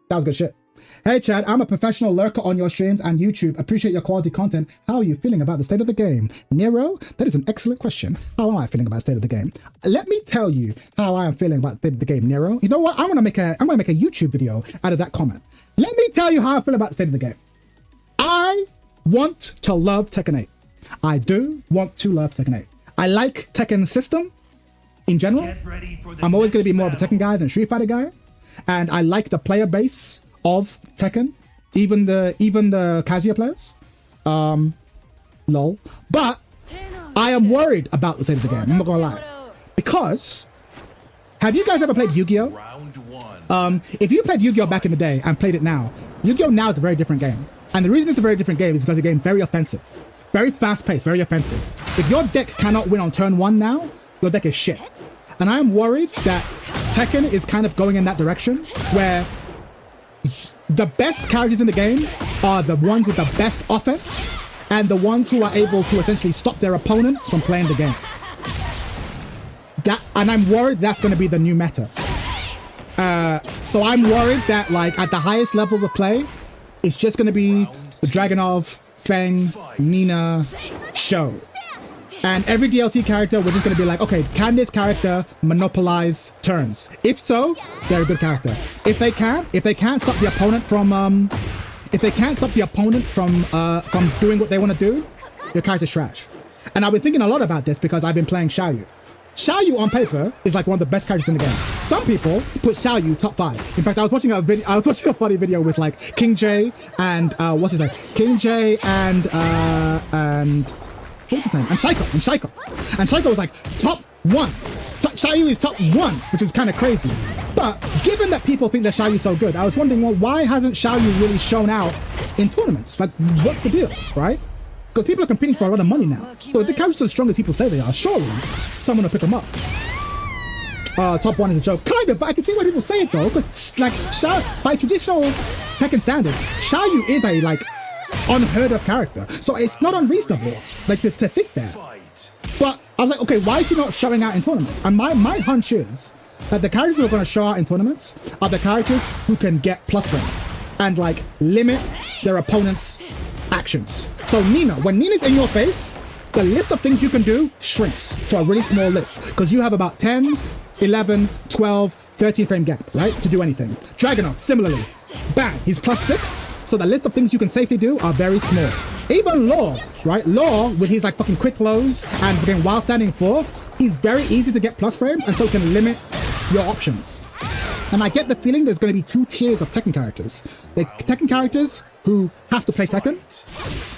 That was good shit. Hey Chad, I'm a professional lurker on your streams and YouTube. Appreciate your quality content. How are you feeling about the state of the game? Nero, that is an excellent question. How am I feeling about the state of the game? Let me tell you how I am feeling about the state of the game, Nero. You know what? I'm gonna make a YouTube video out of that comment. Let me tell you how I feel about the state of the game. I want to love Tekken 8. I do want to love Tekken 8. I like Tekken's system in general. I'm always going to be more of a Tekken guy than a Street Fighter guy. And I like the player base of Tekken, even the Kazuya players. Lol. But I am worried about the state of the game. I'm not gonna lie. Because, have you guys ever played Yu-Gi-Oh? If you played Yu-Gi-Oh back in the day and played it now, Yu-Gi-Oh now is a very different game. And the reason it's a very different game is because the game is very offensive. Very fast-paced, very offensive. If your deck cannot win on turn 1 now, your deck is shit. And I am worried that Tekken is kind of going in that direction where the best characters in the game are the ones with the best offense and the ones who are able to essentially stop their opponent from playing the game. And I'm worried that's going to be the new meta. So I'm worried that like at the highest levels of play, it's just going to be the Dragunov, Feng, Nina, Sho. And every DLC character, we're just going to be like, okay, can this character monopolize turns? If so, they're a good character. If they can't stop the opponent from, from doing what they want to do, your character's trash. And I've been thinking a lot about this because I've been playing Xiaoyu. Xiaoyu on paper is like one of the best characters in the game. Some people put Xiaoyu top 5. In fact, I was watching a funny video with like King J and what's his name? King J and what's his name? And Shaiko. And Shaiko was like top 1. Xiaoyu is top 1, which is kind of crazy. But given that people think that Xiaoyu is so good, I was wondering, well, why hasn't Xiaoyu really shown out in tournaments? Like, what's the deal, right? Because people are competing for a lot of money now. So if the characters are as strong as people say they are, surely someone will pick them up. Top 1 is a joke. Kind of, but I can see why people say it though. Because like, by traditional Tekken standards, Xiaoyu is a like unheard of character. So it's not unreasonable like to think that. But I was like, okay, why is she not showing out in tournaments? And my hunch is that the characters who are going to show out in tournaments are the characters who can get plus frames and like limit their opponent's actions. So Nina, when Nina's in your face, the list of things you can do shrinks to a really small list because you have about 10, 11, 12, 13 frame gap, right? To do anything. Dragunov, similarly. Bang, he's plus 6. So the list of things you can safely do are very small. Even Law, right? Law, with his like fucking quick close and fucking while standing 4, he's very easy to get plus frames and so can limit your options. And I get the feeling there's going to be 2 tiers of Tekken characters. The Tekken characters who have to play Tekken,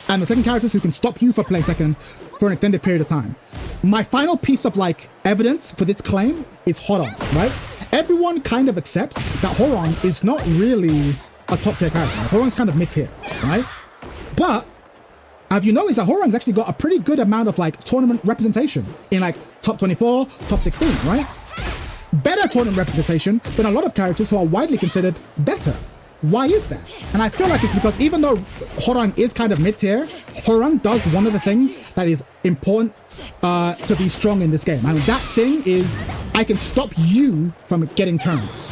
and the Tekken characters who can stop you from playing Tekken for an extended period of time. My final piece of like evidence for this claim is Horong, right? Everyone kind of accepts that Horong is not really a top tier character. Horong's kind of mid tier, right? But have you noticed that Horong's actually got a pretty good amount of like tournament representation in like top 24, top 16, right? Better tournament representation than a lot of characters who are widely considered better. Why is that? And I feel like it's because even though Horong is kind of mid-tier, Horong does one of the things that is important to be strong in this game. And that thing is, I can stop you from getting turns.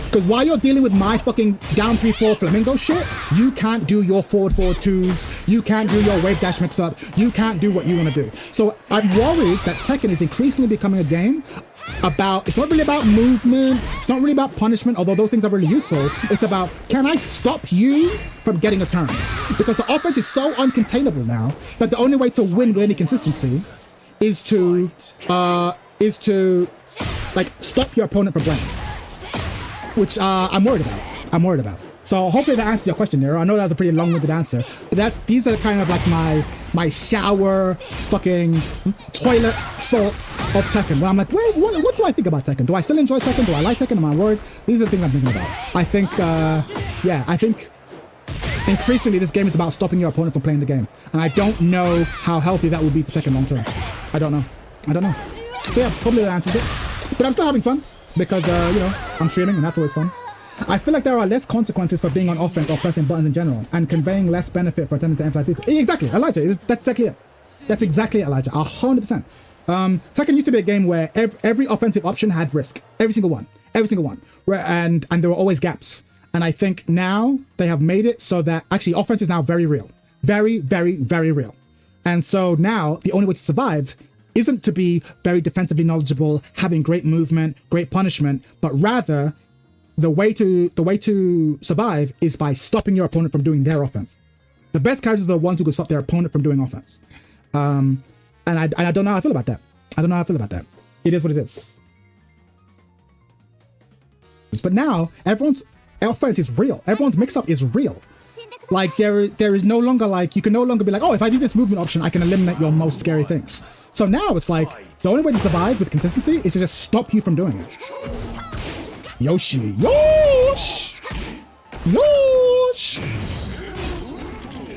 Because while you're dealing with my fucking down 3-4 flamingo shit, you can't do your forward 2s, you can't do your wave dash mix up, you can't do what you want to do. So I'm worried that Tekken is increasingly becoming a game about, it's not really about movement, it's not really about punishment, although those things are really useful. It's about, can I stop you from getting a turn? Because the offense is so uncontainable now that the only way to win with any consistency is to like stop your opponent from playing. Which I'm worried about. So hopefully that answers your question, Nero. I know that was a pretty long-winded answer, but these are kind of like my shower fucking toilet thoughts of Tekken. Where I'm like, what do I think about Tekken? Do I still enjoy Tekken? Do I like Tekken? Am I worried? These are the things I'm thinking about. I think increasingly this game is about stopping your opponent from playing the game, and I don't know how healthy that will be for Tekken long term. I don't know. So yeah, hopefully that answers it. But I'm still having fun because I'm streaming and that's always fun. I feel like there are less consequences for being on offense or pressing buttons in general, and conveying less benefit for attempting to emphasize people. Exactly, Elijah. That's exactly it. That's exactly it, Elijah. 100%. Tekken used to be a game where every offensive option had risk. Every single one. And there were always gaps. And I think now they have made it so that actually offense is now very real. Very, very, very real. And so now the only way to survive isn't to be very defensively knowledgeable, having great movement, great punishment, but rather the way to survive is by stopping your opponent from doing their offense. The best characters are the ones who can stop their opponent from doing offense. And I don't know how I feel about that. I don't know how I feel about that. It is what it is. But now everyone's offense is real. Everyone's mix-up is real. Like there is no longer like, you can no longer be like, oh, if I do this movement option, I can eliminate your most scary things. So now it's like, the only way to survive with consistency is to just stop you from doing it. Yoshi. Yosh! Yosh!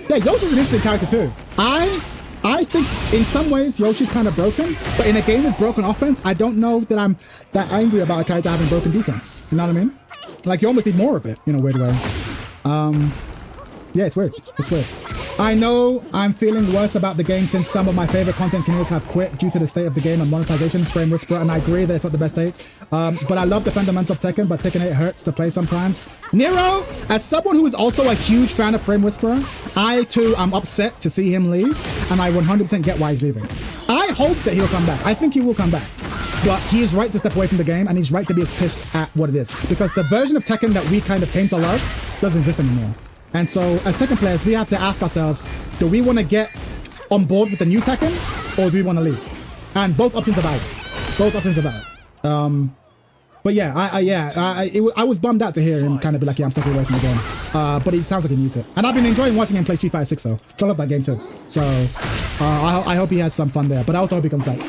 Yeah, Yoshi's an interesting character too. I think in some ways Yoshi's kind of broken, but in a game with broken offense, I don't know that I'm that angry about a character having broken defense. You know what I mean? Like you almost need more of it in a weird way. Yeah, it's weird. It's weird. I know I'm feeling worse about the game since some of my favorite content creators have quit due to the state of the game and monetization, Frame Whisperer, and I agree that it's not the best state. But I love the fundamentals of Tekken, but Tekken 8 hurts to play sometimes. Nero, as someone who is also a huge fan of Frame Whisperer, I too am upset to see him leave, and I 100% get why he's leaving. I hope that he'll come back. I think he will come back. But he is right to step away from the game, and he's right to be as pissed at what it is. Because the version of Tekken that we kind of came to love doesn't exist anymore. And so, as Tekken players, we have to ask ourselves, do we want to get on board with the new Tekken, or do we want to leave? And both options are valid. Both options are valid. But yeah, I was bummed out to hear him kind of be like, yeah, I'm stepping away from the game. But it sounds like he needs it. And I've been enjoying watching him play Street Fighter 6 though. So I love that game too. So I hope he has some fun there. But I also hope he comes back.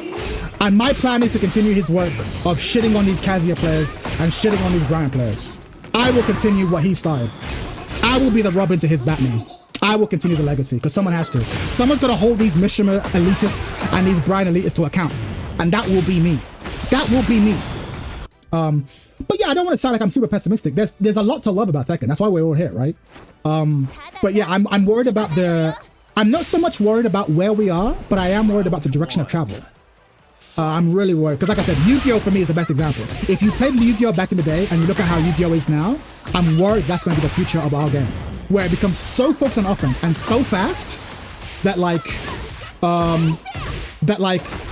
And my plan is to continue his work of shitting on these Kazuya players and shitting on these Brian players. I will continue what he started. I will be the Robin to his Batman. I will continue the legacy because someone has to. Someone's got to hold these Mishima elitists and these Brian elitists to account. And that will be me. That will be me. But yeah, I don't want to sound like I'm super pessimistic. There's a lot to love about Tekken. That's why we're all here, right? But yeah, I'm worried about I'm not so much worried about where we are, but I am worried about the direction of travel. I'm really worried because, like I said, Yu-Gi-Oh for me is the best example. If you played Yu-Gi-Oh back in the day and you look at how Yu-Gi-Oh is now, I'm worried that's going to be the future of our game, where it becomes so focused on offense and so fast that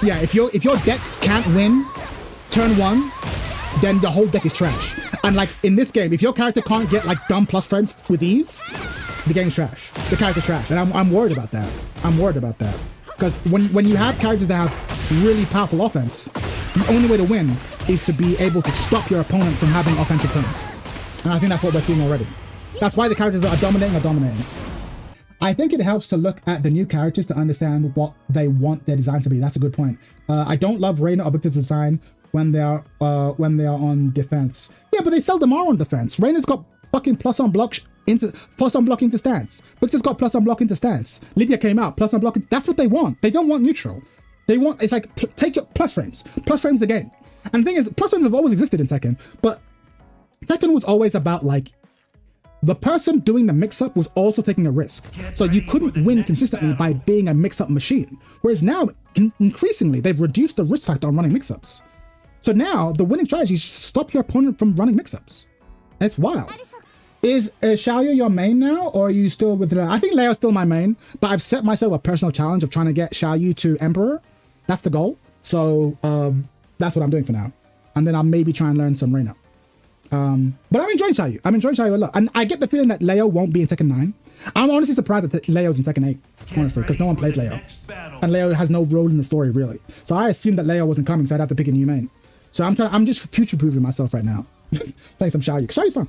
yeah, if your deck can't win turn one, then the whole deck is trash. And like in this game, if your character can't get like dumb plus frames with ease, the game's trash. The character's trash, and I'm worried about that. I'm worried about that because when you have characters that have really powerful offense, the only way to win is to be able to stop your opponent from having offensive turns. And I think that's what we're seeing already. That's why the characters that are dominating. I think it helps to look at the new characters to understand what they want their design to be. That's a good point. I don't love Reina or Victor's design when they are on defense. Yeah, but they seldom are on defense. Reina's got fucking plus on block into stance. Victor's got plus on block into stance. Lydia came out plus on block. That's what they want. They don't want neutral. They want, it's like, take your plus frames. Plus frames the game. And the thing is, plus frames have always existed in Tekken, but Tekken was always about like, the person doing the mix-up was also taking a risk. So you couldn't win consistently by being a mix-up machine. Whereas now, increasingly, they've reduced the risk factor on running mix-ups. So now, the winning strategy is stop your opponent from running mix-ups. It's wild. Is Xiaoyu your main now, or are you still with Leo? I think Leo's still my main, but I've set myself a personal challenge of trying to get Xiaoyu to Emperor. That's the goal. So that's what I'm doing for now. And then I'll maybe try and learn some Reina. But I'm enjoying Xiaoyu. I'm enjoying Xiaoyu a lot. And I get the feeling that Leo won't be in Tekken 9. I'm honestly surprised that Leo's in Tekken 8, honestly, because no one played Leo. And Leo has no role in the story, really. So I assumed that Leo wasn't coming, so I'd have to pick a new main. So I'm just future-proofing myself right now. Playing some Xiaoyu. Xiaoyu's fun.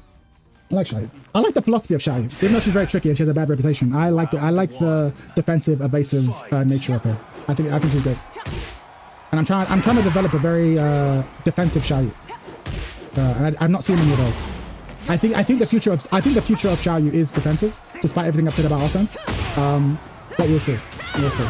I like Xiaoyu. I like the philosophy of Xiaoyu. Even though she's very tricky and she has a bad reputation, I like the defensive, evasive nature of her. I think she's good. And I'm trying to develop a very defensive Xiaoyu. And I've not seen any of those. I think the future of Xiaoyu is defensive, despite everything I've said about offense. But we'll see. We'll see.